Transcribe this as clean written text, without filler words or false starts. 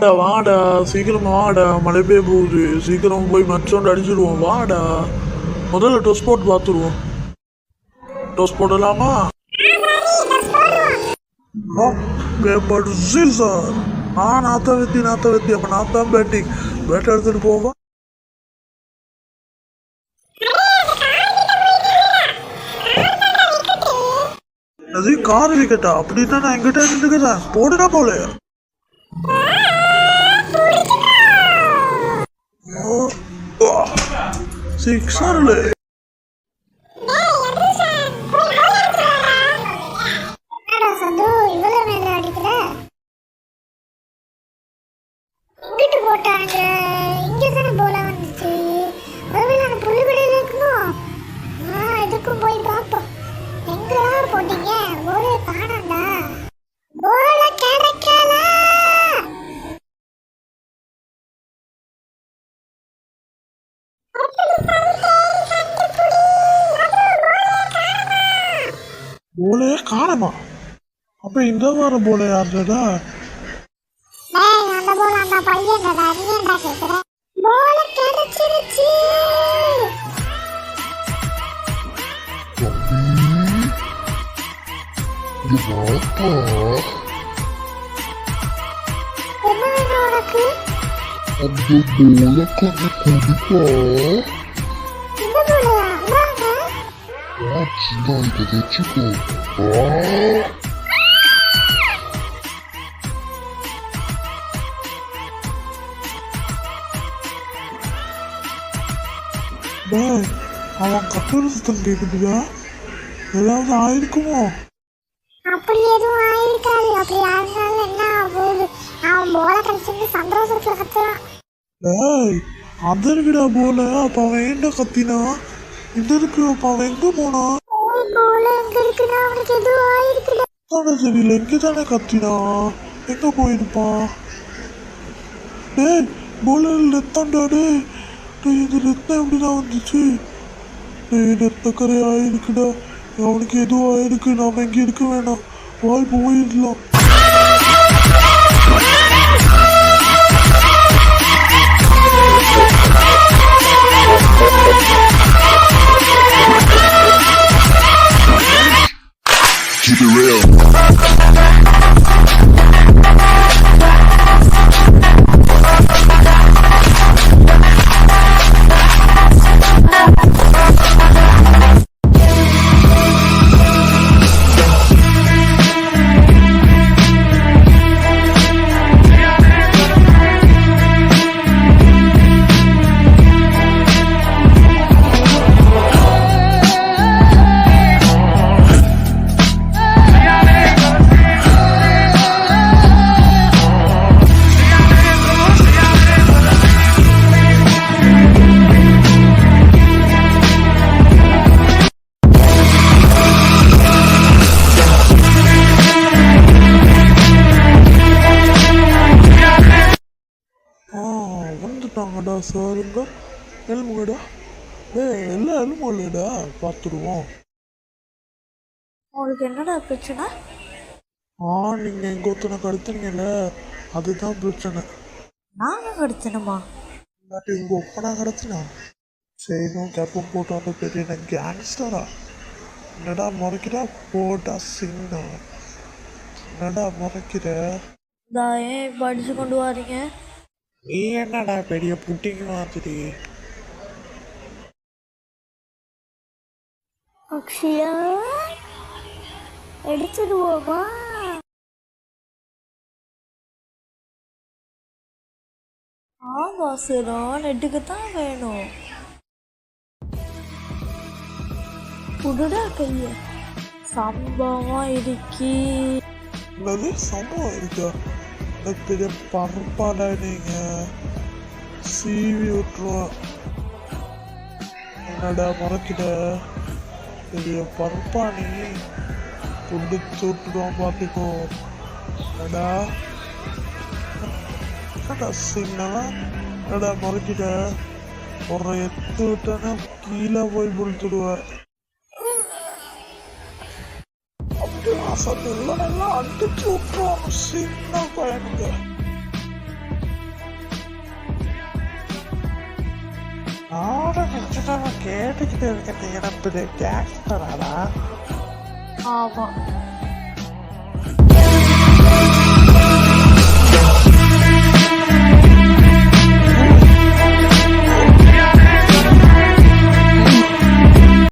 வாடா வாடா, சீக்கிரம் வாடா, மழை பெய்ய போகுது, சீக்கிரம் போய் மச்சோண்டு அடிச்சிடுவோம், வாடா. முதல்ல டொஸ் போட்டு பார்த்துருவோம். டொஸ் போடலாமா? Paper scissor. நாத்த வெத்தி அப்ப நான் தான் பேட்டிங். பேட் எடுத்துட்டு போவா. அது கார் விக்கெட்டா? அப்படின்னா நான் எங்கிட்ட நின்றுக்கிறேன். போடுனா போல. சிக்ஸர்ல போட்டாங்க. இங்க தானே போல வந்துச்சு. ஒருவேளை அந்த புல்லுக்கடையில இருக்குமோ? இதுக்கும் போய் பார்ப்போம். எங்கெல்லாம் போட்டீங்க? ஒரே காணண்டா. போல கிடைக்கல. போலே காணுமா? அப்ப இந்த வாரம் போல யாருடா? அந்த போல அந்த பையன் தான். நீ என்ன கேக்குற? போல கிடைச்சிருச்சு. என்ன வேணும் உனக்கு? அந்த போல கொஞ்சம் குடிப்பா. இந்த போலையா? வாங்க. சின்ன இதை வச்சுக்கோ. அவன் கட்டுரை சுத்தம் கேக்குதுடா. ஏதாவது ஆயிருக்குமோ? அப்படி எதுவும் ஆயிருக்காது. அப்படி ஆயிருந்தாலும் என்ன ஆகுது? அவன் போல கிடைச்சிருந்து சந்தோஷத்துல கத்துறான். அந்த இருக்குடா போல. அப்ப அவன் ஏன்டா கத்தினா? இந்த இருக்கு. அப்ப அவன் எங்க போனா? போல எங்க இருக்குன்னா அவனுக்கு எதுவும் ஆயிருக்குடா. தெரியல. எங்கதானே கத்தினா? எங்க போயிருப்பான்? போல ரத்தம்டா. இது ரத்தம் எப்படிதான் வந்துச்சு? ரத்தக்கரை ஆயிருக்குடா. அவனுக்கு எதுவும் ஆயிருக்கு. நாம எங்க இருக்க வேணாம். வாய் போயிடலாம். Keep it real. வந்துட்டாங்கடா சாருங்க. எலும்புங்கடா. எல்லாம் எலும்புடா. பார்த்துடுவோம். உங்களுக்கு என்னடா பிரச்சனை? நீங்க எங்க ஒருத்தனை கடத்துனீங்கல்ல, அதுதான் பிரச்சனை. நாங்க கடத்தணுமா? இல்லாட்டி உங்க ஒப்பனா கடத்தினா செய்யணும். கேப்பம் போட்டு வந்து பெரிய கேங்ஸ்டரா. என்னடா முறைக்கிற? போட்டா சின்ன. என்னடா முறைக்கிற? ஏன் படிச்சு கொண்டு வாரீங்க? நீ என்னடா பெரிய புட்டிங் மாதிரி? அக்ஷயா எடுத்துடுவோமா? அவசரம் நெட்டுக்கு தான் வேணும். புடுடா கைய. சம்பவம் இருக்கி. என்னது சம்பவம் இருக்கா? பெரிய பரப்பாடா நீங்க. சீவி விட்டுருவோம். என்னடா முறைக்கிட? பெரிய பரப்பா நீ. புடிச்சு விட்டுருவோம். பார்த்துக்கோ. என்னடா சின்ன. என்னடா முறைக்கிட? ஒரு எத்து விட்டனா கீழே போய் புடிச்சுடுவேன். அப்படி அசத்து இல்லை. நல்லா அடிச்சு விட்டுருவோம் சின்ன பையனுக்கு. நானும் நிச்சயமா கேட்டுக்கிட்டு இருக்கேன். எனக்கு கேங்ஸ்டராடா. ஆமாம்